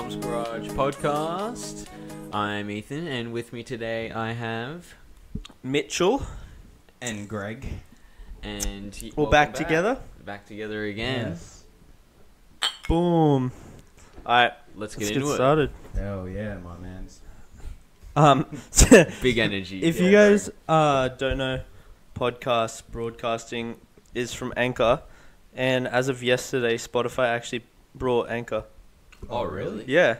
Mum's Garage podcast. I'm Ethan, and with me today I have Mitchell and Greg. And we're back together. Back together again. Yes. Boom. Alright, Let's let's get get into started. Hell yeah, my mans. it. Big energy. If you guys don't know, podcast broadcasting is from Anchor, and as of yesterday, Spotify actually brought Anchor. Oh, really? Yeah.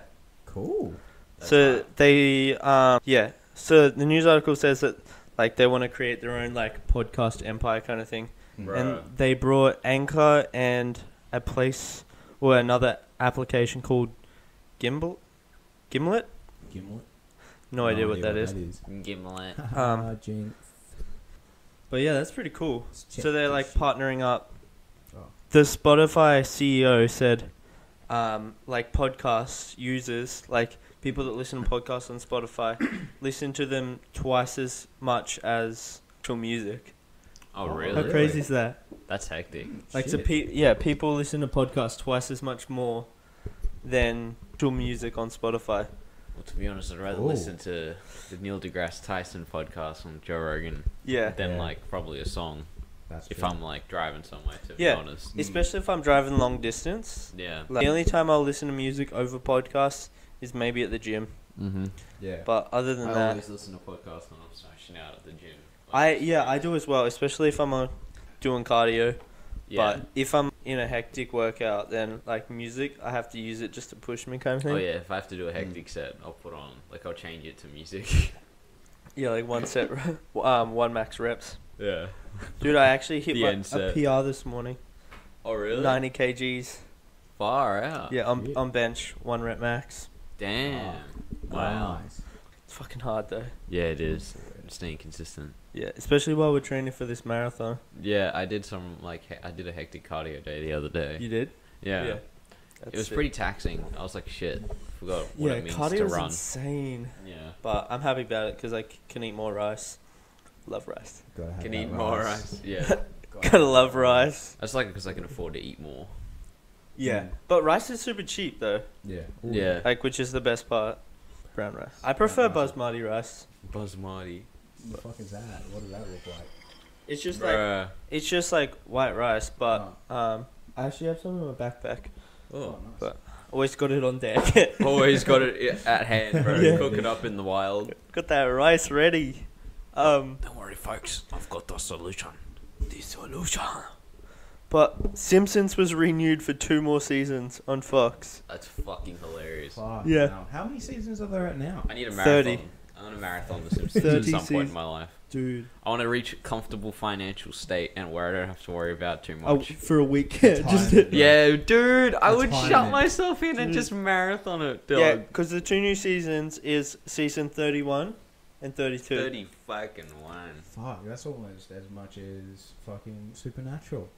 Cool. That's So right. they So the news article says that like they want to create their own like podcast empire kind of thing. Right. And they brought Anchor and a place or another application called Gimlet. Gimlet? No idea what that is. Gimlet. Jinx. But yeah, that's pretty cool. Check So they're this like shit. partnering up. Oh. The Spotify CEO said, like podcast users, like people that listen to podcasts on Spotify, listen to them twice as much as actual music. Oh, How really? How crazy is that? That's hectic. Like so, Shit. people listen to podcasts twice as much more than actual music on Spotify. Well, to be honest, I'd rather Cool. listen to the Neil deGrasse Tyson podcast on Joe Rogan Yeah. than Yeah. like probably a song. That's If true. I'm like driving somewhere, to Yeah. be honest. Especially if I'm driving long distance. Yeah. Like, the only time I'll listen to music over podcasts is maybe at the gym. Mm-hmm. Yeah. But other than I that, always listen to podcasts when I'm smashing out at the gym. I do as well, especially if I'm doing cardio. Yeah. But if I'm in a hectic workout, then like music, I have to use it just to push me kind of thing. Oh yeah, if I have to do a hectic set, I'll put on I'll change it to music. Yeah, like one set, one max reps. Yeah. Dude, I actually hit The my end set. a PR this morning. Oh really? 90 kgs. Far out. Yeah, Shit. on bench, 1 rep max. Damn. Oh, Wow. nice. It's fucking hard though. Yeah, it is. Staying consistent. Yeah, especially while we're training for this marathon. Yeah, I did I did a hectic cardio day the other day. You did? Yeah. That's It was sick. pretty taxing. I was like, shit, forgot what Yeah, it means cardio to is run. insane. Yeah. But I'm happy about it because I can eat more rice. Love rice. Gotta have Can that eat more rice. Yeah. Gotta love rice. That's like because I can afford to eat more. Yeah. Mm. But rice is super cheap though. Yeah. Yeah. Like, which is the best part? Brown rice. I prefer rice. basmati rice. Basmati. What the fuck is that? What does that look like? It's just Bruh. it's just like white rice, but I actually have some in my backpack. Oh. nice. But always got it on deck. Always got it at hand, bro. Yeah. Cook it up in the wild. Got that rice ready. Don't worry, folks. I've got the solution. The solution. But Simpsons was renewed for 2 more seasons on Fox. That's fucking hilarious. Fuck, Yeah. no. How many seasons are there at now? I need a marathon. 30. I want to marathon The Simpsons 30 at some point in seasons. my life. Dude. I want to reach a comfortable financial state and where I don't have to worry about too Oh, much. for a week. That's Just high. Yeah, dude, I That's would fine, shut man. myself in and Dude. just marathon it, dog. yeah, because the 2 new seasons is season 31 and 32. 30 fucking one. Fuck, that's almost as much as fucking Supernatural.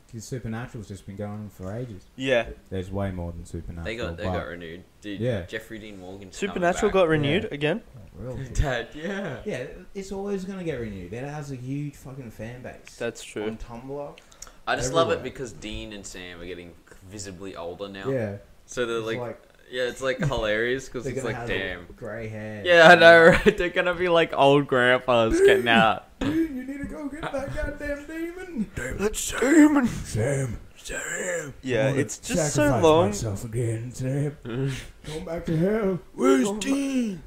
Because Supernatural's just been going on for ages. Yeah. There's way more than Supernatural. They got renewed, dude. Yeah. Jeffrey Dean Morgan's Supernatural coming got renewed again. Real back. shit. Dad, yeah. Yeah, it's always gonna get renewed. It has a huge fucking fan base. That's true. On Tumblr. I just love it Everywhere. because Dean and Sam are getting visibly older now. Yeah. So they're It's like, yeah, it's like hilarious because they're it's gonna like, have damn. grey hair. Yeah, I know, right? They're gonna be like old grandpas getting out. Dude, you need to go get that goddamn demon. That's Sam. Sam. Yeah, I'm it's gonna just so sacrifice long. myself again, Sam. Going back to hell. Where's Dean?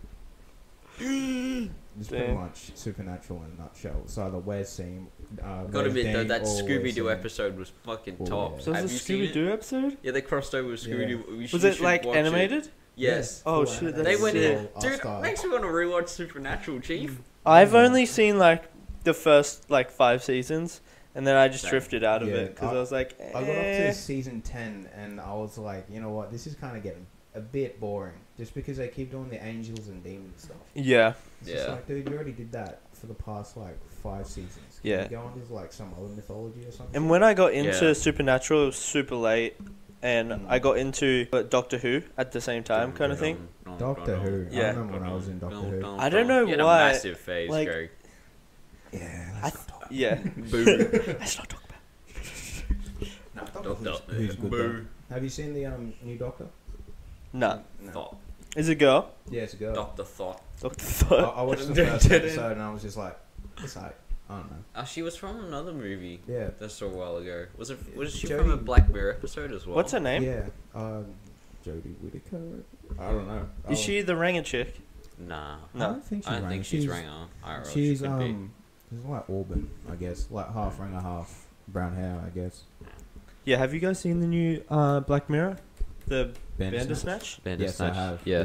It's pretty Damn. much Supernatural in a nutshell. It's either where's Sam, Gotta where's admit though, Dean, that or Scooby where's Doo Sam. episode was fucking Oh, top. yeah. So Have was you a seen Scooby it? Doo episode? Yeah, they crossed over with Scooby Doo. Was you it should like watch it. animated? Yes. Oh, full shit, animated. They went in. All Dude, style. makes me want to rewatch Supernatural, Chief. I've only seen like the first like 5 seasons, and then I just Same. drifted out of Yeah, it because I was like, I got up eh. to season 10 and I was like, you know what, this is kind of getting a bit boring. Just because they keep doing the angels and demons stuff. Yeah, It's just Yeah. like, dude, you already did that for the past like 5 seasons. Can Yeah. you go on to like some other mythology or something? and when I got into Yeah. Supernatural, it was super late, and I got into Doctor Who at the same time, kind of thing. Doctor Who. Yeah. I remember when I was in Doctor Who. I don't know You had why, a massive phase, like- Greg. Yeah, I let's not talk Yeah, Boo. let's not talk about. about Doctor Who's good Boo. though. Have you seen the new Doctor? Nah. No. Thought. Is it a girl? Yeah, it's a girl. Dr. Thought. Dr. I, Thought. I watched the first episode and I was just like, it's like, I don't know. She was from another movie. Yeah. That's so a while ago. Was she Jodie- from a Black Mirror episode as well? What's her name? Yeah. Jodie Whittaker. I don't know. Is she the Ranger chick? Nah. I No. don't think she's I don't Ranger. think she's Ranger. IRL, She's she could be. she's like Auburn, I guess, like half Ranger, half brown hair, I guess. Yeah, have you guys seen the new Black Mirror? The Bandersnatch? Bandersnatch? Yes, I have. Yeah.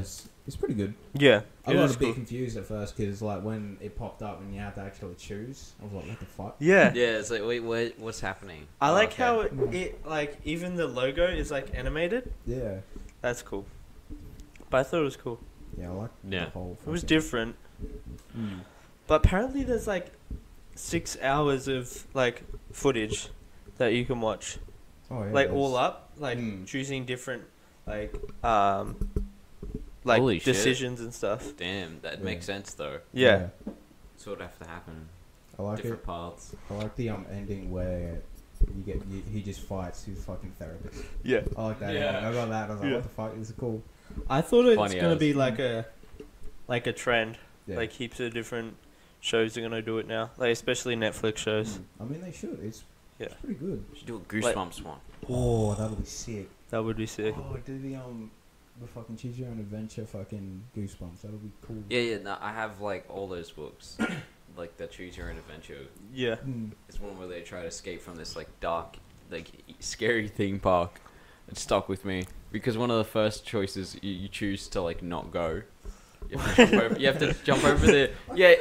It's pretty good. Yeah. I it was is a bit cool. confused at first because like when it popped up and you had to actually choose, I was like, what the fuck? Yeah. Yeah, it's like, wait, what's happening? I Oh, like okay. how it, like, even the logo is, like, animated. Yeah. That's cool. But I thought it was cool. Yeah, I like Yeah. the whole It was fucking- different. Mm. But apparently there's, like, 6 hours of, like, footage that you can watch. Oh, yeah, Like, there's- all up. Like, Mm. choosing different, like, Holy shit. decisions and stuff. Damn, that Yeah. makes sense though. Yeah. Sort of have to happen. I like Different it. paths. I like the ending where he just fights his fucking therapist. Yeah. I like that. Yeah. ending. I got that. I was like, Yeah. what the fuck? This is cool. I thought it's Funny gonna as. be like a trend. Yeah. Like heaps of different shows are gonna do it now. Like especially Netflix shows. I mean, they should. It's pretty good. We should do a Goosebumps one. Oh, that'll be sick. That would be sick. Oh, do the fucking Choose Your Own Adventure fucking Goosebumps. That'll be cool. Yeah, no, I have like all those books. Like the Choose Your Own Adventure. Yeah. Mm. It's one where they try to escape from this like dark, like scary theme park. It stuck with me because one of the first choices you choose to like not go. You have to jump over the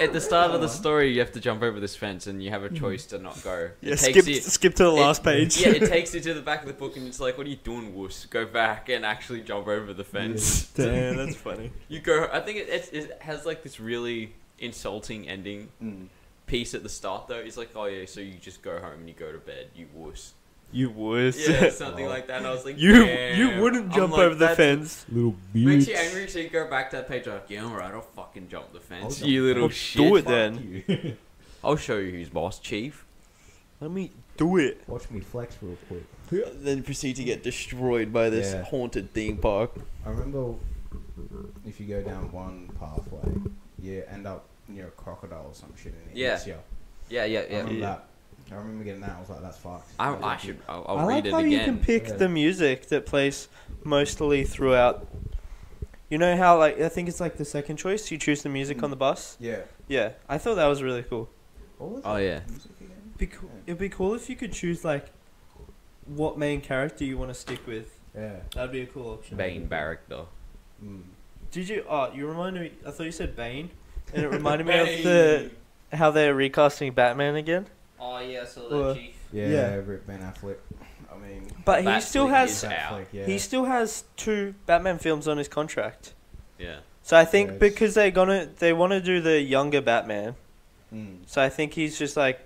at the start of the story. You have to jump over this fence, and you have a choice to not go. Yeah. It takes Skip to the last page. Yeah, it takes you to the back of the book, and it's like, "What are you doing, wuss? Go back and actually jump over the fence." Damn, that's funny. You go. I think it has like this really insulting ending Mm. piece at the start though. It's like, oh yeah, so you just go home and you go to bed, you wuss. You would. Yeah, something like that. And I was like, You damn. wouldn't I'm jump like, over the that's- fence. Little Makes you angry, so you go back to that page like, yeah, alright, I'll fucking jump the fence, jump you the little Well, shit. do it Fuck then. you. I'll show you who's boss, chief. Let me do it. Watch me flex real quick. Then proceed to get destroyed by this Yeah. haunted theme park. I remember if you go down one pathway, you end up near a crocodile or some shit. And it Yeah. hits you. Yeah, I yeah. remember that. I remember getting that. I was like, that's fucked. I'll I read like it how again. you can pick Yeah. the music that plays mostly throughout. You know how, like, I think it's like the second choice. You choose the music on the bus. Yeah. Yeah, I thought that was really cool. What was Oh, that yeah. music again? Yeah. It'd be cool if you could choose like what main character you want to stick with. Yeah. That'd be a cool option. Bane Barrack though. Mm. Did you? Oh, you reminded me. I thought you said Bane, and it reminded me of how they're recasting Batman again. Oh yeah, so Well, chief. Yeah, Yeah. Rick Ben Affleck. I mean, But he Bat still Fleck has is out. Affleck, yeah. he still has 2 Batman films on his contract. Yeah. So I think Yeah, it's- because they want to do the younger Batman. Mm. So I think he's just like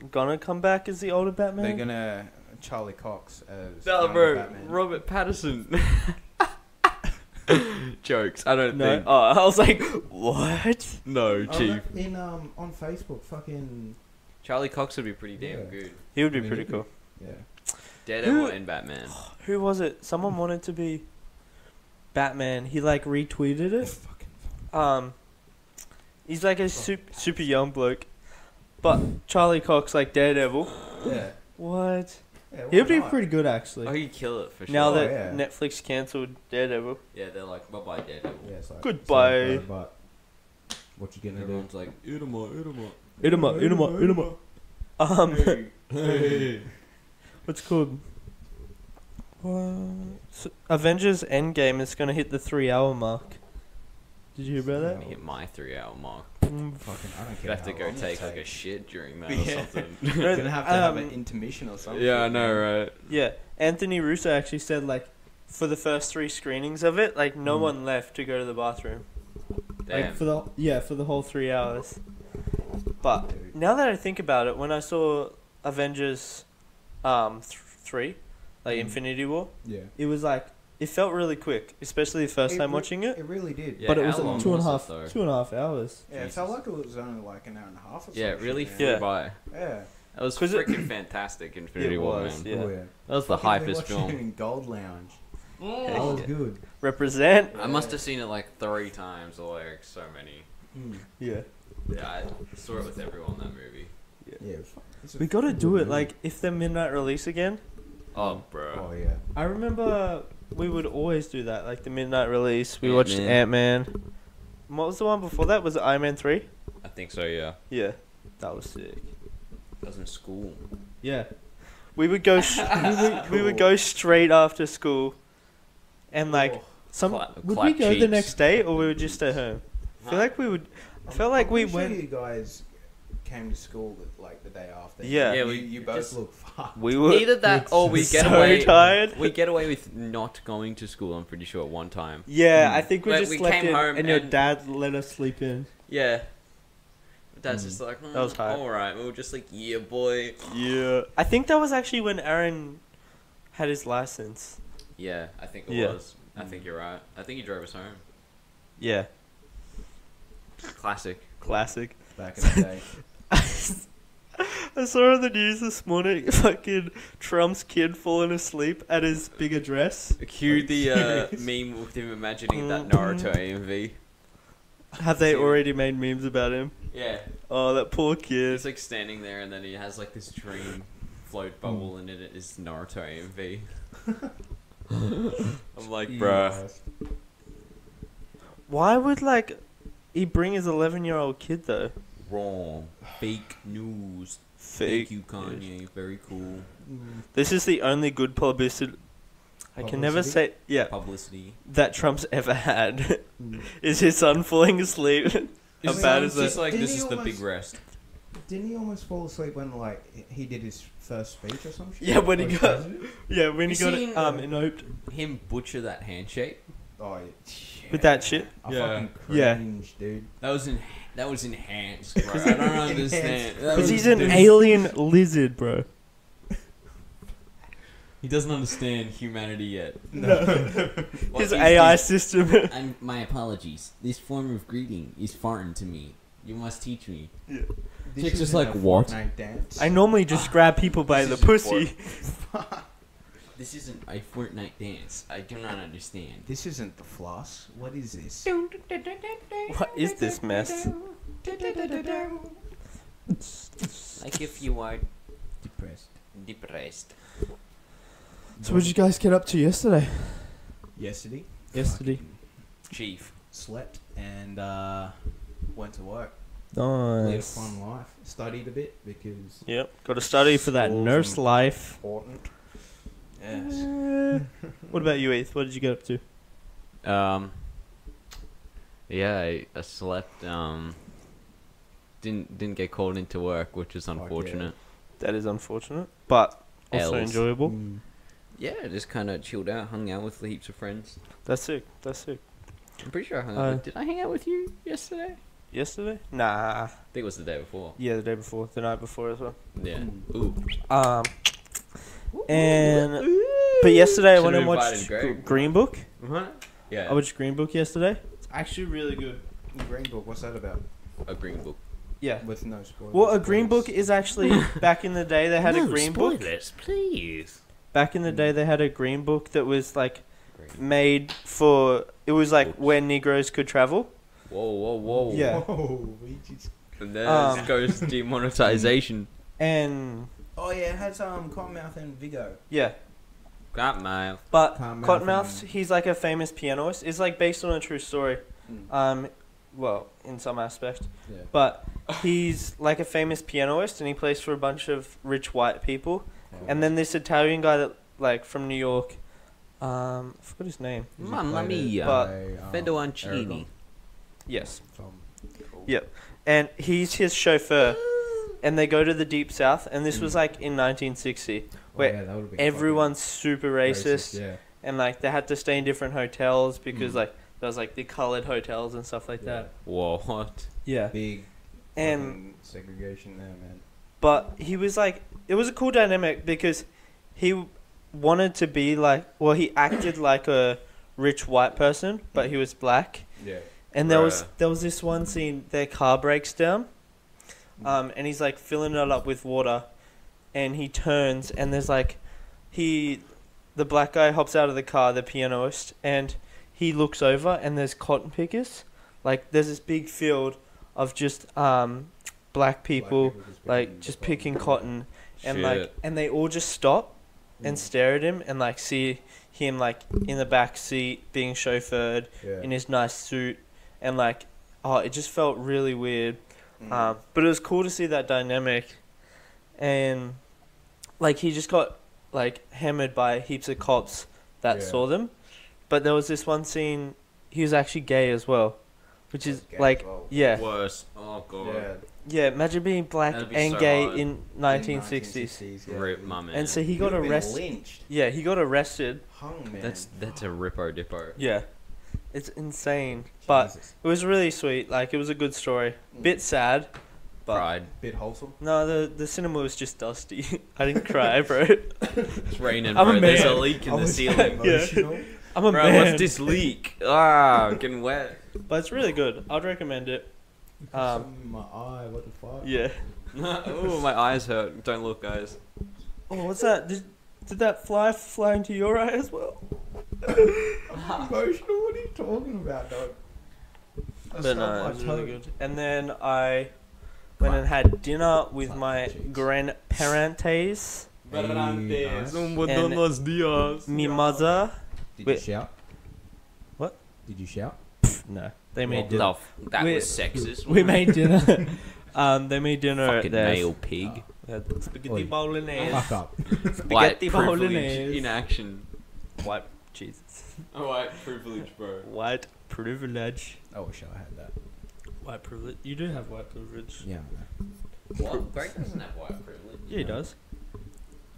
gonna come back as the older Batman. They're gonna Charlie Cox as No, younger bro, Batman. Robert Pattinson. Jokes. I don't no, think. oh, I was like, what? No, Oh, chief. look, in on Facebook, fucking Charlie Cox would be pretty damn Yeah. good. He would be I mean, pretty he'd be- cool. yeah. Daredevil Who- and Batman. Who was it? Someone wanted to be Batman. He like retweeted it. Fucking He's like a super young bloke, but Charlie Cox like Daredevil. yeah. What? Yeah, He would why be not? pretty good actually. Oh, he'd kill it for sure. Now Oh, that yeah. Netflix cancelled Daredevil. Yeah, they're like, bye-bye, Daredevil. Yeah, it's like, Goodbye. sorry, bro, but what you gonna do? Everyone's like, eat 'em up, eat 'em up. Eat 'em up, eat 'em up, eat 'em up. Hey. What's it called? Avengers Endgame is gonna hit the 3-hour mark. Did you hear about Let me hit my 3-hour mark. that? Fucking, I don't You care. have to how go long it take like a takes. shit during that Yeah. or something. You're gonna have to have an intermission or something. Yeah, I know, right? Yeah, Anthony Russo actually said like for the first 3 screenings of it, like no one left to go to the bathroom. Damn. Like for the whole 3 hours. But now that I think about it, when I saw Avengers 3, like Infinity War, Yeah. it was like it felt really quick, especially the first It time re- watching it. It really did. Yeah, but it was how long like 2.5 was it, though? 2.5 hours. Yeah, it Jesus. felt like it was only like an hour and a half or something. Yeah, it really shit, flew Yeah. by. Yeah. That was 'Cause it- freaking fantastic, Infinity It War, was, man. yeah. Oh, yeah. That was the Fucking hypest watching film. it in Gold Lounge. That was good. Represent. I must have seen it like 3 times or like so many. Yeah. Yeah, I saw it with everyone that movie. Yeah. We gotta do it, like, if the midnight release again. Oh, bro. Oh yeah. I remember we would always do that, like the midnight release. We watched Ant-Man. Ant-Man. What was the one before that? Was it Iron Man 3? I think so, yeah. Yeah. That was sick. I was in school. Yeah. We would go we would go straight after school. And like would we go the next day or we would just stay home? I feel like we would I felt like we went. You guys came to school like the day after. Yeah. Yeah, you both look fucked. We were either that or we get so away. tired. We get away with not going to school. I'm pretty sure at one time. Yeah, I think we Like, just we slept came in, home and your and- dad let us sleep in. Yeah. Dad's just like, That was tight. all right. We were just like, yeah, boy. Yeah. I think that was actually when Aaron had his license. Yeah, I think it Yeah. was. I think you're right. I think he drove us home. Yeah. Classic. Classic. Back in the day. I saw on the news this morning, fucking Trump's kid falling asleep at his big address. Cue the meme with him imagining that Naruto AMV. Have they already made memes about him? Yeah. Oh, that poor kid. He's like standing there and then he has like this dream float bubble and in it is Naruto AMV. I'm like, bruh. Why would, like, he bring his 11-year-old kid, though? Wrong. Fake news. Fake. Thank you, Kanye. Very cool. This is the only good publicity. I can never say, Publicity. that Trump's ever had. Is his son falling asleep? How bad is Just that? like, Didn't this he is the almost- big rest. Didn't he almost fall asleep when like he did his first speech or something? Yeah, when he got, when he You got seen, enoped Him butcher that handshake? Oh, yeah. with that shit. I Yeah. fucking Yeah. cringe, dude. That was enhanced, bro. I don't understand. That Because was- he's an alien lizard, bro. He doesn't understand humanity yet. His AI system. And my apologies. This form of greeting is foreign to me. You must teach me. This Chicks isn't just like, a what? Fortnite dance. I normally just grab people by the This is pussy. This isn't a Fortnite dance. I do not understand. This isn't the floss. What is this? What is this mess? Like if you are Depressed. depressed. So what did you guys get up to yesterday? Yesterday. Yesterday. fucking Chief. Slept and went to work. Lived a Nice. fun life. Studied a bit because Yep. Got to study for that Schools nurse and- life. important. Yes. What about you, Heath? What did you get up to? Yeah, I slept. Didn't get called into work, which is Fuck yeah. unfortunate. That is unfortunate, but also Ls. enjoyable. Yeah, just kind of chilled out, hung out with heaps of friends. That's sick. That's sick. I'm pretty sure I hung out. Uh, Did I hang out with you yesterday? Yesterday? Nah. I think it was the day before. Yeah, the day before, the night before as well. Yeah. Ooh. And but yesterday I went and Should've watched invited Greg. Green Book. Yeah. I watched Green Book yesterday. It's actually really good. Green Book. What's that about? A green book. Yeah. With no spoilers. Well, a Green please. Book is actually back in the day they had a Green Book. Please. Back in the day they had a Green Book that was like Great. made for it was like where Negroes could travel. Whoa, whoa, whoa. Yeah. Whoa, we just... And there goes demonetization. And Oh yeah, it has Cottonmouth and Vigo. yeah. Got my. But Cottonmouth Cottonmouth, and- he's like a famous pianist. It's like based on a true story. Mm. Well, in some aspect. Yeah. But he's like a famous pianist and he plays for a bunch of rich white people. And then this Italian guy that like from New York, I forgot his name. Mamma mia. But- Feddo Ancini. Yes. From... Yep. And he's his chauffeur. And they go to the Deep South. And this was like in 1960. Where yeah, that would've been everyone's super fucking racist. Yeah. And like they had to stay in different hotels because Mm. like there was like the colored hotels and stuff like Yeah. that. Whoa, what? Yeah. Big And fucking segregation there, man. but he was like it was a cool dynamic because he wanted to be like well he acted like a rich white person but he was black. Yeah. And there was this one scene their car breaks down. And he's like filling it up with water and he turns and there's like the black guy hops out of the car, the pianist, and he looks over and there's cotton pickers. Like there's this big field of just black people like just picking cotton, and like and they all just stop and stare at him and like see him like in the back seat being chauffeured in his nice suit, and like it just felt really weird. But it was cool to see that dynamic, and like he just got like hammered by heaps of cops that saw them, but there was this one scene he was actually gay as well, which is like worse. Oh god. Yeah, imagine being black and so gay hard. in 1960s. Rip my man. And so he got arrested. Lynched. Yeah, he got arrested. Hung, man. That's a rippo dippo. Yeah, it's insane, but it was really sweet. Like it was a good story. Bit sad, but Pride. bit wholesome. no, the cinema was just dusty. I didn't cry, bro. It's raining, I'm a bro. There's a man. leak in I the was ceiling. emotional. I'm a Bro, man. what's this leak? Ah, getting wet. But it's really good. I'd recommend it. Something in my eye. What the fuck? Yeah. Oh, my eyes hurt. Don't look, guys. Oh, what's that? Did that fly into your eye as well? I'm emotional. What are you talking about, dog? But no, it was really good. And then I went and had dinner with my grandparentes. Nice. Buenos dias. Me mother. Did Wait. you shout? What? Did you shout? No, they made dinner. Love. That We- was sexist. We made dinner. They made dinner. Fucking There's- male pig. Spaghetti Oi. bolognese. Fuck up. White Spaghetti privilege bolognese. in action. White Jesus. White privilege, bro. White privilege. I wish I had that. White privilege. You do have white privilege. Yeah. What? Greg doesn't have white privilege. Yeah, he does.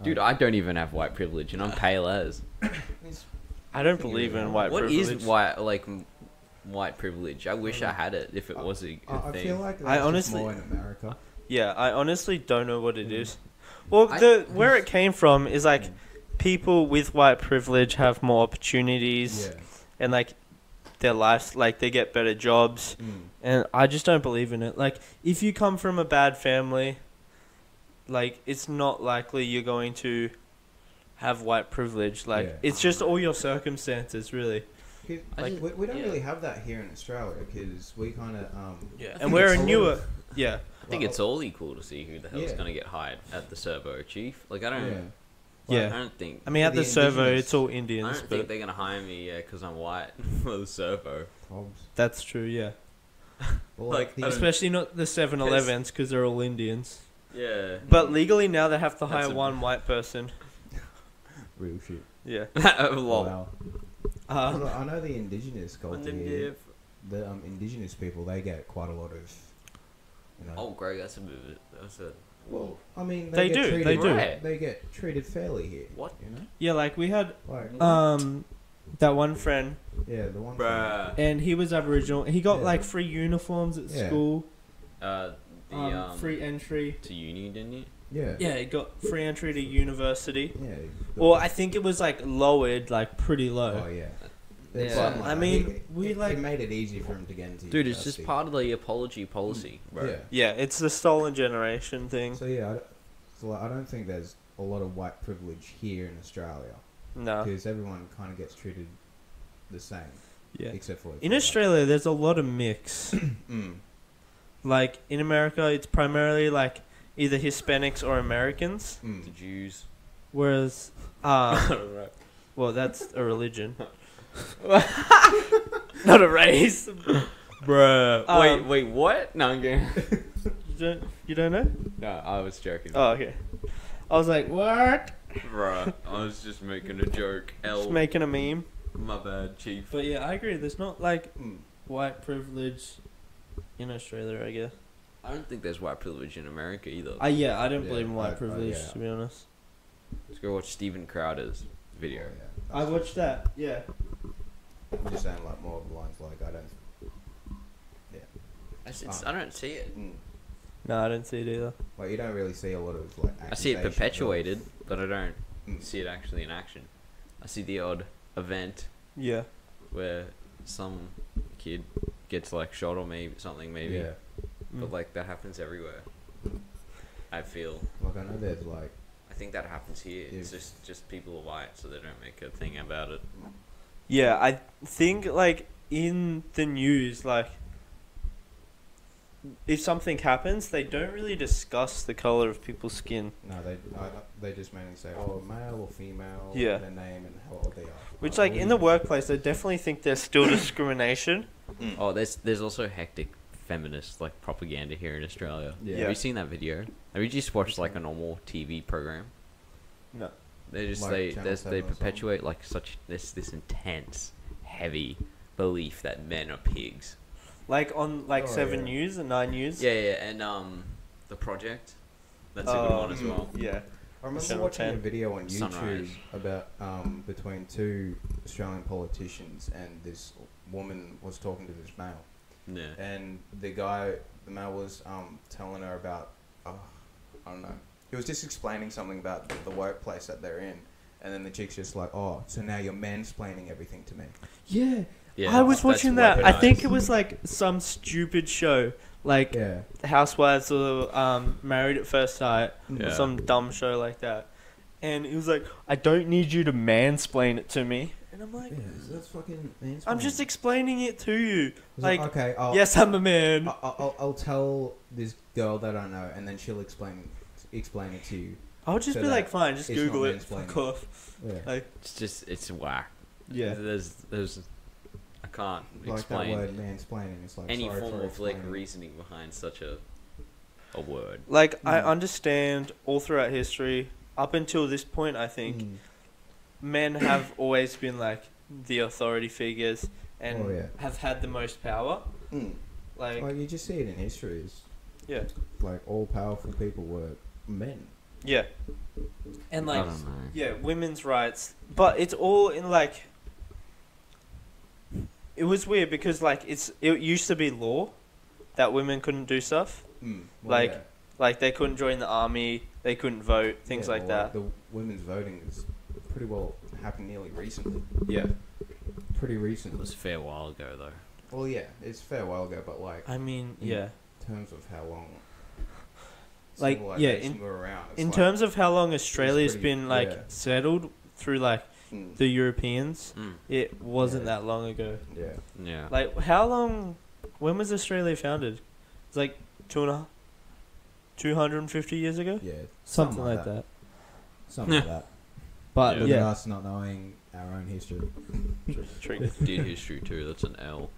Dude, I don't even have white privilege, and I'm pale as. I don't believe in white What privilege. is white privilege? I wish I had it if it was a I thing. feel like I that's honestly- more in America. Yeah, I honestly don't know what it is. Well, where it came from is like people with white privilege have more opportunities Yeah. and like their lives, like they get better jobs, and I just don't believe in it. Like if you come from a bad family, like it's not likely you're going to have white privilege. Like Yeah. it's just all your circumstances, really. Like, we don't yeah. really have that here in Australia because we kind of Yeah, think and we're it's a a newer. lot Yeah, I think it's all equal to see who the hell's Yeah. gonna get hired at the servo chief. Like I don't. yeah. Yeah. I don't think. I mean at The the servo, indigenous- it's all I Indians, don't think but they're gonna hire me because I'm white for the servo. Probs. that's true. Yeah, Well, Like, the, I don't- especially not the 7-Elevens because they're all Indians. Yeah. But legally now they have to That's hire a- one white person. real shit. Yeah. Lol. Wow. I know the indigenous culture here. The indigenous people, they get quite a lot of, you know. Oh, Greg, that's a bit. That's a. Well, I mean, They get do, Treated, they do. Right. They get treated fairly here. What? You know, Yeah, like we had like that one friend, yeah, the one. Bruh. and he was Aboriginal. He got Yeah. like free uniforms at Yeah. school, Free free entry. to uni, didn't you? Yeah. Yeah, he got free entry to university. Yeah. Well, I think it was like lowered, like pretty low. Oh yeah. Yeah. Something I that. mean, we it like- made it easy for him to get into. Dude, it's just university. part of the apology policy, bro. Yeah. Yeah, it's the stolen generation thing. So yeah, I don't think there's a lot of white privilege here in Australia No. because everyone kind of gets treated the same, Yeah. except for In Australia, there's a lot of mix. Mm. Like in America, it's primarily like either Hispanics or Americans. The Mm. Jews. Whereas, Right. well, that's a religion, not a race. Bruh. Wait, what? No, I'm kidding. You don't know? No, I was joking. Oh, okay. I was like, what? Bruh, I was just making a joke. Just making a meme. My bad, chief. But yeah, I agree. There's not like Mm. white privilege in Australia, I guess. I don't think there's white privilege in America either. I don't Yeah, believe in white I- privilege, yeah. to be honest. Let's go watch Steven Crowder's video. Oh, yeah. I watched that. Yeah. I'm just saying like more of the lines like I don't. I don't see it. Mm. No, I didn't see it either. Like you don't really see a lot of like. I see it accusations perpetuated, but I don't Mm. see it actually in action. I see the odd event Yeah. where some kid gets like shot or maybe something maybe, Yeah. but like that happens everywhere. I feel. Like I know there's like I think that happens here. It's just people are white, so they don't make a thing about it. Yeah, I think like in the news, like if something happens, they don't really discuss the color of people's skin. No, they just mainly say, oh, male or female, Yeah. their name and how old they are. Which, like, in the workplace, I definitely think there's still discrimination. Oh, there's also hectic feminist like propaganda here in Australia. Yeah. Have you seen that video? Have you just watched like a normal TV program? No. They just Like Channel they 7 or perpetuate like such this intense, heavy belief that men are pigs. Like on like Oh, 7 yeah. News and 9 News. Yeah, and The Project. That's a good one as well. Yeah. I remember Channel watching 10. a video on YouTube Sunrise. about between two Australian politicians, and this woman was talking to this male, Yeah. and the male was telling her about I don't know, he was just explaining something about the workplace that they're in, and then the chick's just like, oh, so now you're mansplaining everything to me. Yeah. Yeah, I was that's watching that. I think weaponized. it was like some stupid show, like Yeah. Housewives or Married at First Sight, or Yeah. some dumb show like that. And he was like, "I don't need you to mansplain it to me." And I'm like, Yeah, so that's fucking mansplaining. "I'm just explaining it to you." Like, okay, yes, I'm a man. I'll tell this girl that I know, and then she'll explain it to you. I'll just so be that like, "Fine, just it's Google not it." mansplaining. Fuck off. Yeah. Like, It's whack. yeah. There's I can't Like explain that word mansplaining. It's like any sorry form for of like explaining. reasoning behind such a word. Like, I understand all throughout history, up until this point, I think, Mm. men have always been like the authority figures and Oh, yeah. have had the most power. Mm. Like, Like you just see it in history. It's yeah, like all powerful people were men. yeah, and I like, don't know. yeah, women's rights, but it's all in like. It was weird because like it used to be law that women couldn't do stuff. Mm. Like, Like they couldn't join the army, they couldn't vote, things like that. The women's voting is pretty well happened nearly recently. Yeah. Pretty It recently. was a fair while ago though. Well, yeah, it's a fair while ago, but like I mean, in yeah. terms of how long, Like, yeah, civilization were around. It's In like, terms of how long Australia's pretty- been like yeah. settled through like the Europeans, Mm. it wasn't Yeah. that long ago. yeah, Yeah. Like, how long? When was Australia founded? It's like 250 years ago, yeah, something like that. something like that. But Yeah. Look at yeah, us not knowing our own history. true. Did history too, that's an L.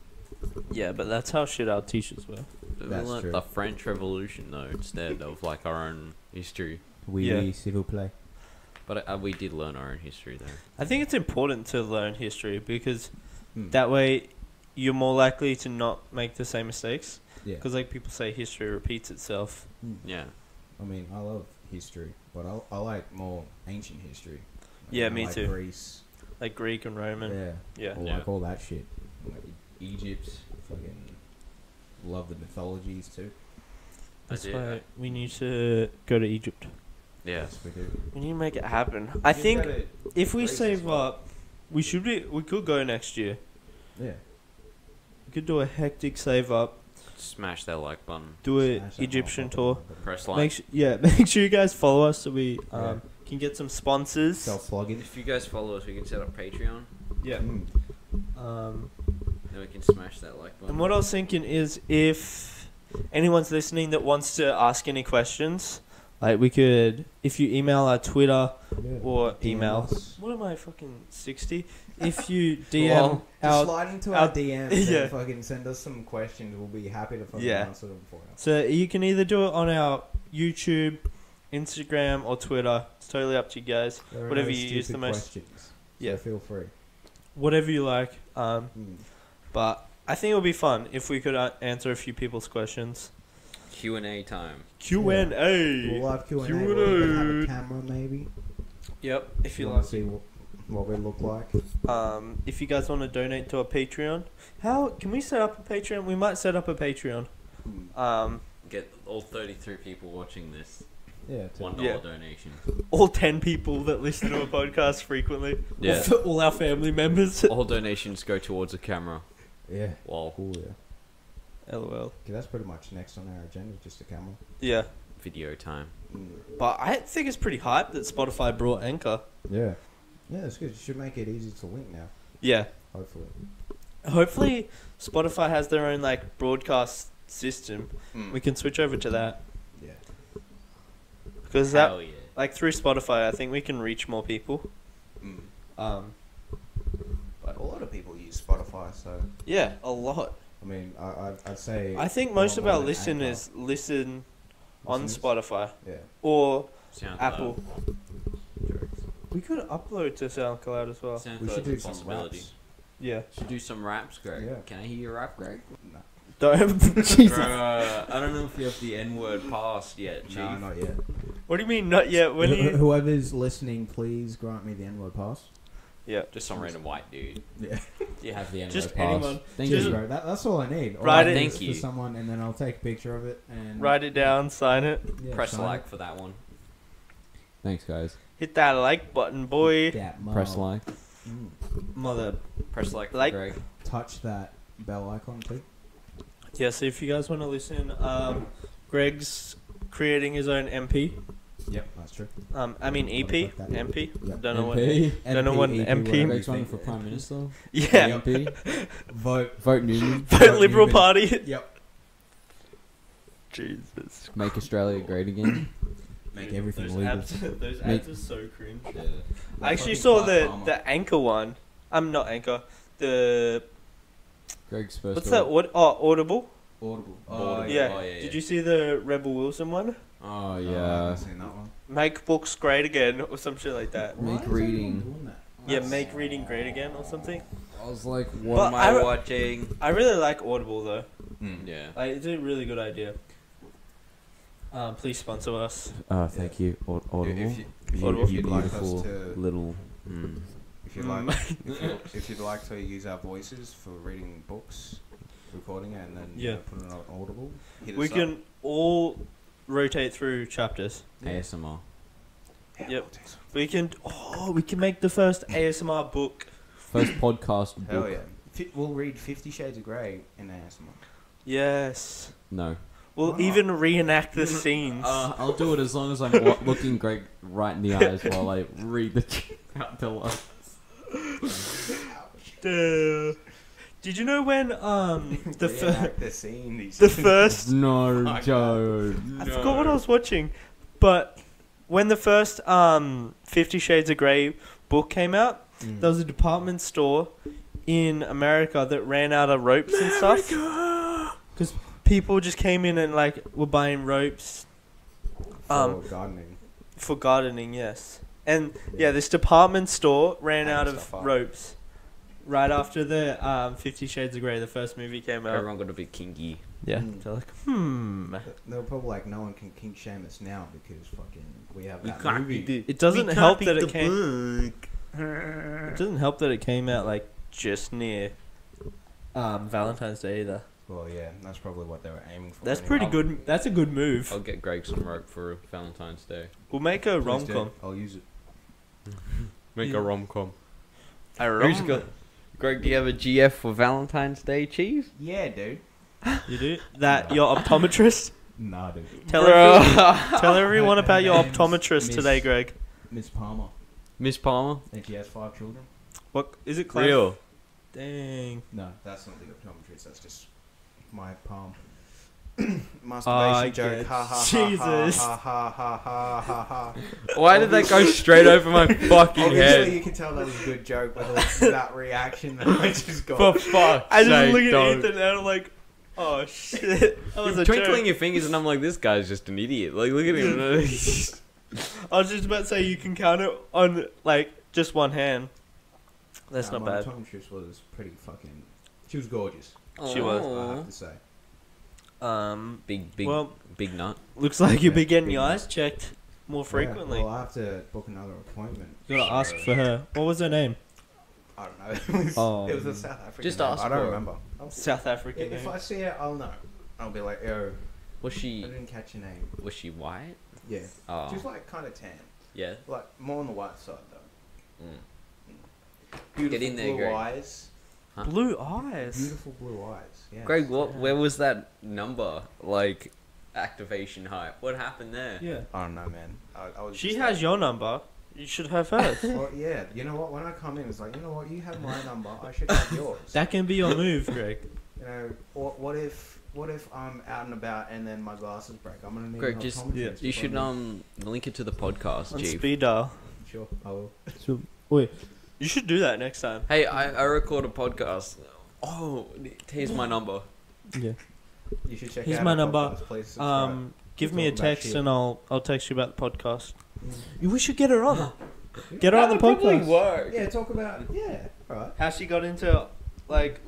Yeah, but that's how shit our teachers were. We That's learnt true. the French Revolution though instead of like our own history. Yeah. s'il vous plaît. But we did learn our own history though. I think it's important to learn history because Hmm. that way you're more likely to not make the same mistakes. Yeah. Because like people say, history repeats itself. Yeah. I mean, I love history, but I like more ancient history. Yeah, I me like too. Greece. Like Greek and Roman. Yeah. Yeah. Or Yeah. like all that shit. Like Egypt. Fucking love the mythologies too. That's did. why we need to go to Egypt. Yeah. Yes, we do. We need to make it happen. I think if we Greece as save well. up, we could go next year. Yeah. We could do a hectic save up, Smash that like button. do a Smash that Egyptian motherfucker. tour. Press like. Make sure you guys follow us so we Yeah. can get some sponsors. Self-plugging. If you guys follow us, we can set up Patreon. Yeah. Mm. Then we can smash that like button. And what I was thinking is if anyone's listening that wants to ask any questions, like we could, if you email our Twitter Yeah. or DM email. us. What am I fucking 60? If you DM Well, Just our slide into our- our DMs yeah. and fucking send us some questions. We'll be happy to fucking Yeah. answer them for you. So you can either do it on our YouTube, Instagram, or Twitter. It's totally up to you guys. There are Whatever no you use the stupid most. questions, so Yeah. feel free. Whatever you like. Mm. But I think it would be fun if we could answer a few people's questions. Q&A time. Q&A. We'll have Q&A. Q&A. We'll have a camera maybe. Yep. If you want like. to see what we look like. If you guys want to donate to a Patreon, how can we set up a Patreon? We might set up a Patreon. Get all 33 people watching this. Yeah. $1 Yeah. donation. All 10 people that listen to a podcast frequently. Yeah. All our family members. All donations go towards a camera. Yeah. Wow. Cool. Yeah. LOL. Okay, that's pretty much next on our agenda. Just a camera. Yeah. Video time. But I think it's pretty hype that Spotify brought Anchor. Yeah. Yeah, it's good. You should make it easy to link now. Yeah. Hopefully. Hopefully, Spotify has their own like broadcast system. We can switch over to that Yeah. because that, Hell yeah. like, through Spotify, I think we can reach more people. But a lot of people use Spotify, so Yeah, a lot. I mean, I'd say. I think a most lot of more our than listeners listen on Listeners? Spotify Yeah. or SoundCloud. Apple. We could upload to SoundCloud as well. SoundCloud's We should do a some possibility. raps. Yeah. Should do some raps, Greg. Yeah. Can I hear your rap, Greg? No. Don't. Bro, Jesus. I don't know if you have the N-word passed yet, Chief. No, not yet. What do you mean not yet? When you? Whoever's listening, please grant me the N-word pass. Yeah. Just some random white dude. Yeah. You have the N-word Just pass. anyone. Thank Just- you. Bro, that's all I need. All Write I it- need Thank is you. for someone, and then I'll take a picture of it and Write it down, sign it, yeah, Press sign like it. for that one. Thanks, guys. hit that like button, boy. That Press mo. like. Mother. Press like for Like- Greg. Touch that bell icon too. Yeah. So if you guys want to listen, Greg's creating his own MP. Yep, that's true. I mean EP, Fuck that. MP. Yep. Don't know what. MP. Don't know what an MP Greg's running for Prime Minister. Yeah. MP. Vote. Vote Newman. Vote Liberal Newman. Party. Yep. Jesus. Make Australia great again. Make everything those legal. those Make- ads are so cringe. Yeah. I actually Fucking saw Clark Palmer. the Anchor one. I'm not Anchor. The Greg's first. what's that? What? Oh, Audible. Audible. Audible. Yeah. Oh, yeah. Did you see the Rebel Wilson one? Oh Oh, I yeah. haven't seen that one. Make books great again, or some shit like that. Make Why is everyone reading. doing that? Yeah, make reading great again, or something. I was like, What what? But am I I- watching? I really like Audible though. Yeah. Like, it's a really good idea. Please sponsor us. Thank you. Audible. If Audible. if you'd like us beautiful to, little. if you'd like, if you'd like to use our voices for reading books, recording it, and then Yeah. put it on Audible, hit We us can all rotate through chapters. Yeah. ASMR. Up. Yeah, Yep. we'll do some- We can make the first ASMR book. First podcast book. Hell yeah. We'll read 50 Shades of Grey in ASMR. Yes. No. We'll Wow. even reenact the scenes. I'll do it as long as I'm looking Greg right in the eyes while I read the out the lines. Did you know when the Reenact the scene. the first No, Fuck Joe. I forgot what I was watching, but when the first 50 Shades of Grey book came out, there was a department store in America that ran out of ropes and stuff. Because people just came in and like were buying ropes for gardening. for gardening, yes. And yeah, this department store ran Hang out of stuff up. ropes right after the 50 Shades of Grey, the first movie came out. Everyone got a bit kinky. Yeah, Mm. they're like, They were probably like, no one can kink shame us now because fucking we have We that can't movie. be It doesn't We can't help beat that the it came. It doesn't help that it came out like just near Valentine's Day either. Well, yeah, that's probably what they were aiming for. That's anyway. pretty good. That's a good move. I'll get Greg some rope for Valentine's Day. We'll make a Please rom do. com. I'll use it. Make Yeah. a rom-com. A Who's got... Greg, do you have a GF for Valentine's Day, Chief? Yeah, dude. You do that? Your optometrist. Nah, dude. Tell everyone about your Her name's optometrist Miss- today, Greg. Miss Palmer. Miss Palmer? And she has 5 children. What is it? Clive? Real. Dang. No, that's not the optometrist. That's just my palm. I Masturbation joke. get- Ha ha Jesus. ha ha ha ha ha ha. Why did that go straight over my fucking Obviously, head? you can tell that was a good joke, but that reaction that I just got. For fuck's I just sake, look at dog. Ethan and I'm like, oh shit. That was You're a twinkling joke. your fingers and I'm like, this guy's just an idiot. Like, look at him. I was just about to say you can count it on like just one hand. That's Nah, not my bad. optometrist was pretty fucking. She was gorgeous. She was. I have to say. Big Well, big nut. looks like you'll be Yeah, getting big your nut. eyes checked more frequently. Yeah, well, I have to book another appointment. You gotta ask for her. What was her name? I don't know. It was a South African. Just name. ask I don't for her. remember. South African. If name. I see her, I'll know. I'll be like, yo, Was I she didn't catch your name. was she white? Yeah. Oh, She was like kind of tan. yeah. Like more on the white side though. Mm. Beautiful in there, blue Greg. eyes. Blue eyes. Beautiful blue eyes. Yeah. Greg, where was that number? Like, activation hype. What happened there? Yeah. I don't know, man. I was She just has like, your number. You should have hers. well, yeah, you know what? When I come in, it's like, you know what? You have my number. I should have yours. That can be your move, Greg. You know, what if I'm out and about and then my glasses break? I'm gonna need Greg, an just optometrist you should before I link it to the podcast, On Chief. speed dial. leave. Sure, I will. So, wait. You should do that next time. Hey, I record a podcast. Oh, here's my number. Yeah. You should check Here's out my our number. podcast, please subscribe. Give We're me a talking about text shit. and I'll text you about the podcast. Mm. We should get her on. Get her on the podcast. work. Yeah, talk about alright. How she got into like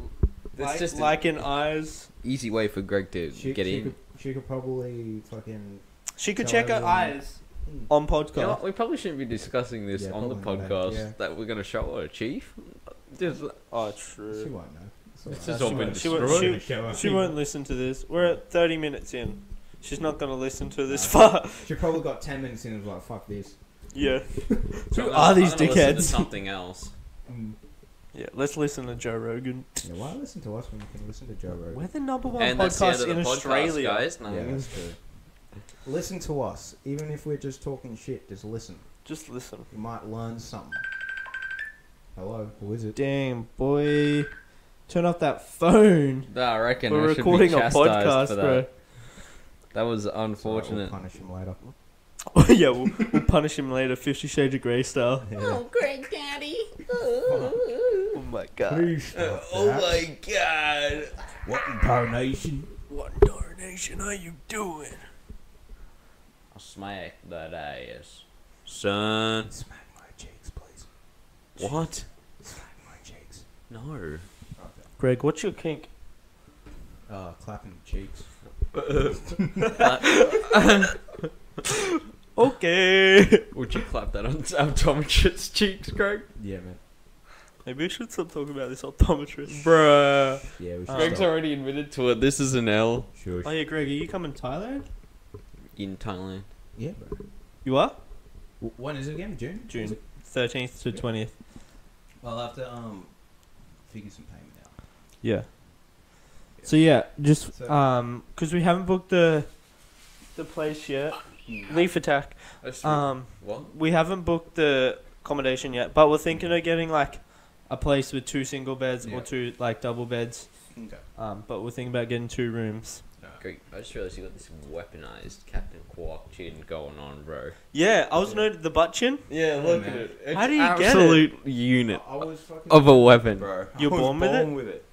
That's just a- liking eyes. Easy way for Greg to get in. She could probably fucking. She could Tell check her everyone. eyes on podcast. You know what? We probably shouldn't be discussing this Yeah, on the probably not, podcast yeah. that we're gonna show her, Chief. Just Oh, She true. won't know. It's It's alright. just all been destroyed. She won't listen to this. We're at 30 minutes in. She's not gonna listen to this far. She probably got 10 minutes in and was like, fuck this. Yeah. So Who I'm are gonna- these I'm gonna listen to dickheads? something else. Yeah. Let's listen to Joe Rogan. Yeah, why listen to us when you can listen to Joe Rogan? We're the number one And that's the end podcast of the in podcast, Australia. guys. No, Yeah, that's true. Listen to us. Even if we're just talking shit, just listen. Just listen. You might learn something. Hello, who is it? Damn, boy. Turn off that phone. I reckon We're I should be recording a chastised podcast, for bro. that. That was It's alright, unfortunate. We'll punish him later. Yeah, we'll punish him later, 50 Shades of Grey style. Yeah. Greg Daddy. Oh my god. Please stop Oh that. my god. What incarnation? What darnation are you doing? I'll smack that ass. Son. Smack my cheeks, please. What? Smack my cheeks. No. Okay. Greg, what's your kink? Clapping cheeks. Okay. Would you clap that on optometrist's cheeks, Greg? Yeah, man. Maybe we should stop talking about this optometrist. Bruh. Yeah, we should Greg's stop. already admitted to it. This is an L. Sure. Oh yeah, Greg, are you coming to Thailand? In Thailand. Yeah, bro. You are? When is it again? June? June 13th to 20th. I'll have to figure some payment out. Yeah. So yeah, just So- because we haven't booked the place yet. Leaf attack. What? We haven't booked the accommodation yet, but we're thinking of getting like a place with 2 single beds Yeah. or 2 like double beds. Okay. But we're thinking about getting 2 rooms. Greg, I just realized you got this weaponized Captain Quark chin going on, bro. Yeah, I was noted the butt chin. Yeah, look at it. It's How do you get it? absolute unit I was fucking of a weapon. bro. You're I was born with it? with it.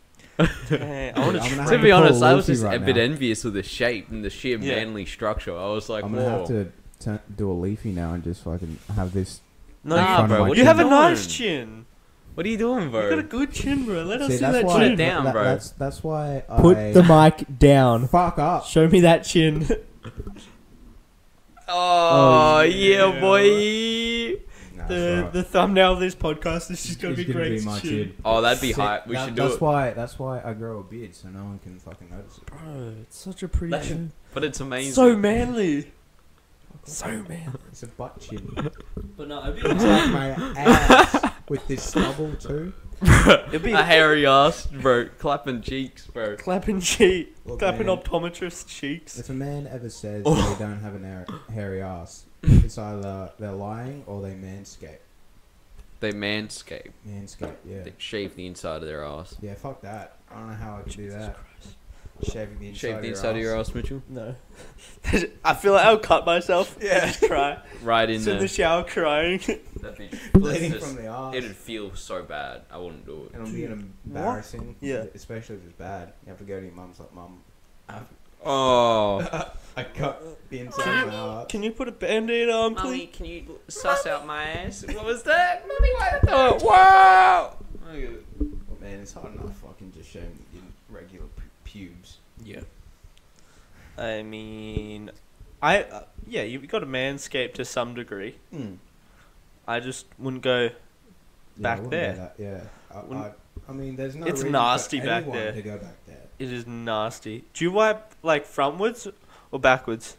Dang, I want I'm to gonna To have be call honest, I was Lucy just right a bit now. envious of the shape and the sheer Yeah. manly structure. I was like, I'm gonna have whoa. to do a leafy now and just fucking have this. No, Nah, front bro. of my What you are have a doing? nice chin. What are you doing, You got a bro? good chin, bro. Let us see that's that why, Put chin. it down, bro. That's why Put I the mic down. fuck up. Show me that chin. Oh, yeah, yeah. boy. Nah, The thumbnail of this podcast is just gonna It's be Greg's my chin. Oh, that'd be See, hype. We should do that's it. That's why I grow a beard so no one can fucking notice it. Bro, it's such a pretty That- chin. But it's amazing. So manly. So manly. It's a butt chin. But no, it'd It's like my ass with this stubble too. it'd be a hairy ass, bro. Clapping cheeks, bro. clapping cheek, Look, clapping man. optometrist cheeks. If a man ever says Oh. they don't have an hairy ass, it's either they're lying or they manscape. They manscape. Manscape, yeah. They shave the inside of their ass. Yeah, fuck that. I don't know how I could do that. Shaving the inside, Shave the inside of your ass, Mitchell. No, I feel like I'll cut myself. Yeah, just cry. Right in Sit in there. the shower crying. That'd be Bleeding that's from the ass. It'd feel so bad. I wouldn't do it. It'll be embarrassing. Yeah. Especially if it's bad. You have to go to your mum's like, Mum, Oh. I cut the inside of my ass. Can you put a band-aid on, Mommy, please? can you suss out my ass? What was that? Mommy, what? Oh, wow. Man, it's hard enough fucking just showing your regular pubes. Yeah. I mean, yeah, you've got to manscape to some degree. Mm. I just wouldn't go. Back I wouldn't there. do that, yeah. Wouldn't- I mean, there's no It's reason nasty for back anyone there. to go back there. It is nasty. Do you wipe like frontwards or backwards?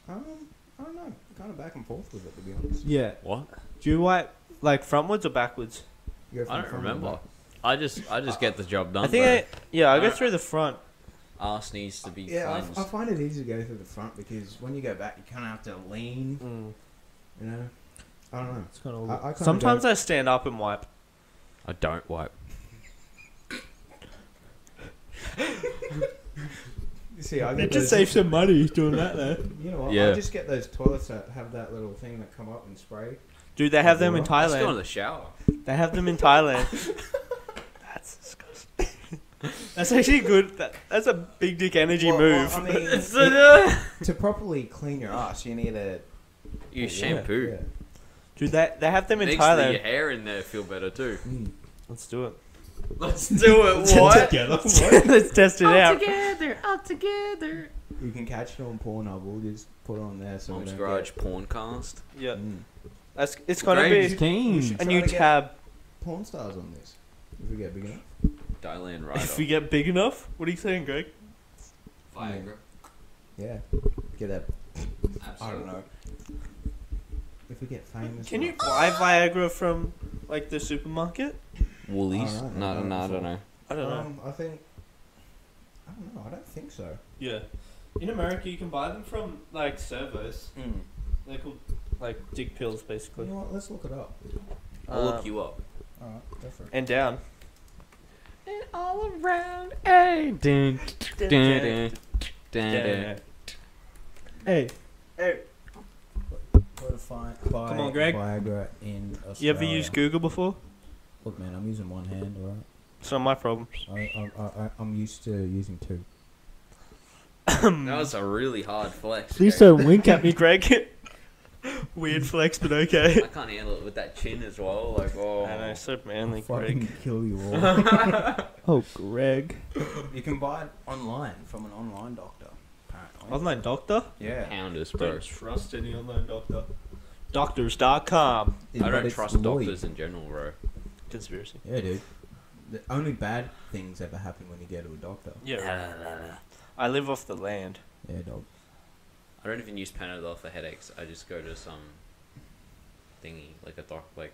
I don't know. Kind of back and forth with it, to be honest. Yeah. What? Do you wipe like frontwards or backwards? You go from I don't front to remember. back. I just get the job done. I think bro. I go through the front. Ass needs to be Yeah, cleansed. I find it easy to go through the front because when you go back, you kind of have to lean. You know, I don't know. It's kind of. I kinda Sometimes go- I stand up and wipe. I don't wipe. See, I You get just those, save some money doing that though. You know what? Yeah. I just get those toilets that have that little thing that come up and spray. Dude, they have them in Water? Let's go in Thailand. the shower. They have them in Thailand. That's disgusting. That's actually good. That's a big dick energy move. I mean, to properly clean your ass, you need a Use shampoo. Yeah. Dude, they have them in Makes Thailand. your hair in there feel better too. Let's do it. Let's do it. What? Let's test it out. All together. You can catch it on Pornhub. We'll just put it on there. So Mom's we don't Garage Porncast. Yeah, get, it's gonna Greg's be keen. a new tab. porn stars on this. If we get big enough. Dylan Ryder. If we get big enough, what are you saying, Greg? Viagra. Yeah. Get that. I Absolutely. don't know. If we get famous. Can you buy Viagra from like the supermarket? Woolies? Alright, No, I've done it I don't before. know. I don't know. I think. I don't know. I don't think so. Yeah, in America you can buy them from like servos. They're called like dick pills, You basically. know what? Let's look it up. I'll look you up. Alright, go for it. And down. And all around, hey, dun, dun, dun, dun, dun. Hey, Where to find Come on, Greg. Viagra in Australia? you ever used Google before? Look, man, I'm using one hand, alright? It's not my problem. I'm used to using two. That was a really hard flex. Please Greg. don't wink at me, Greg. Weird flex, but okay. I can't handle it with that chin as well. Like, oh. I know, so manly, Fucking Greg. kill you all. Oh, Greg. You can buy it online from an online doctor, apparently. Online doctor? Yeah. Pounders, bro. Don't trust any online doctor. Doctors.com. Yeah, I but don't it's trust Lloyd. doctors in general, bro. Conspiracy. Yeah, dude. The only bad things ever happen when you go to a doctor. Yeah. I live off the land. Yeah, dog. I don't even use Panadol for headaches. I just go to some thingy, like a doc, like,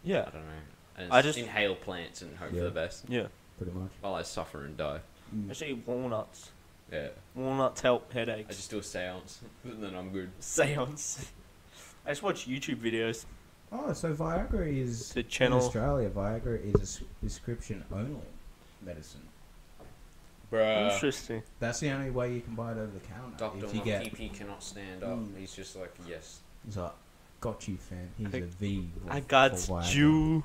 Yeah. I don't know. And I just just- inhale plants and hope for Yeah. the best Yeah. Pretty much. while I suffer and die. I eat walnuts. Yeah. Walnuts help I headaches. just do a seance and then I'm good. Seance. I just watch YouTube videos. Oh, so Viagra is The in channel. Australia. Viagra is a prescription only medicine. Bruh. Interesting. That's the only way you can buy it over the counter. Doctor, if you my get, PP cannot stand up. Mm. He's just like, yes. he's like, got you, fam. Here's I- a V. I got for Viagra. you.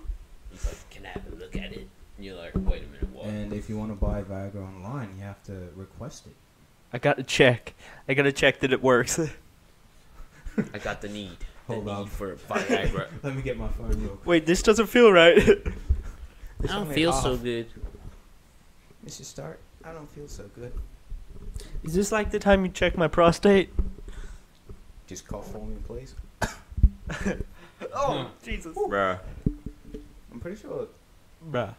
He's like, can I have a look at it? And you're like, wait a minute, what? And if you want to buy Viagra online, you have to request it. I got to check. I got to check that it works. I got the need. The Hold need on. for Viagra. Let me get my phone real quick. Wait, this doesn't feel right. I don't feel so good. Mr. Stark, I don't feel so good. Is this like the time you check my prostate? Just cough for me, please. Oh, Jesus. Bruh. I'm pretty sure. Bruh.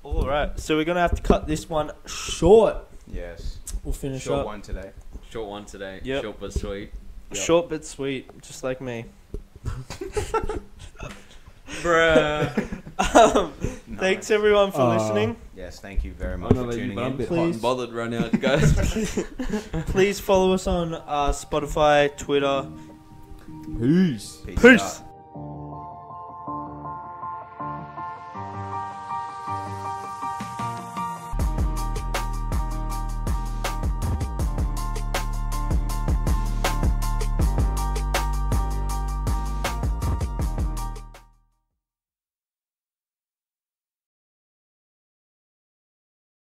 Alright, so we're going to have to cut this one short. Yes. We'll finish Short up. one today. Short one today. Yep. Short but sweet. Yep. Short but sweet, just like me. Bruh. Thanks everyone for listening. Yes, thank you very I much don't know for about you, tuning but I'm a in. bit hot Please. and bothered right now, guys. Please follow us on Spotify, Twitter. Peace. Peace Peace. out.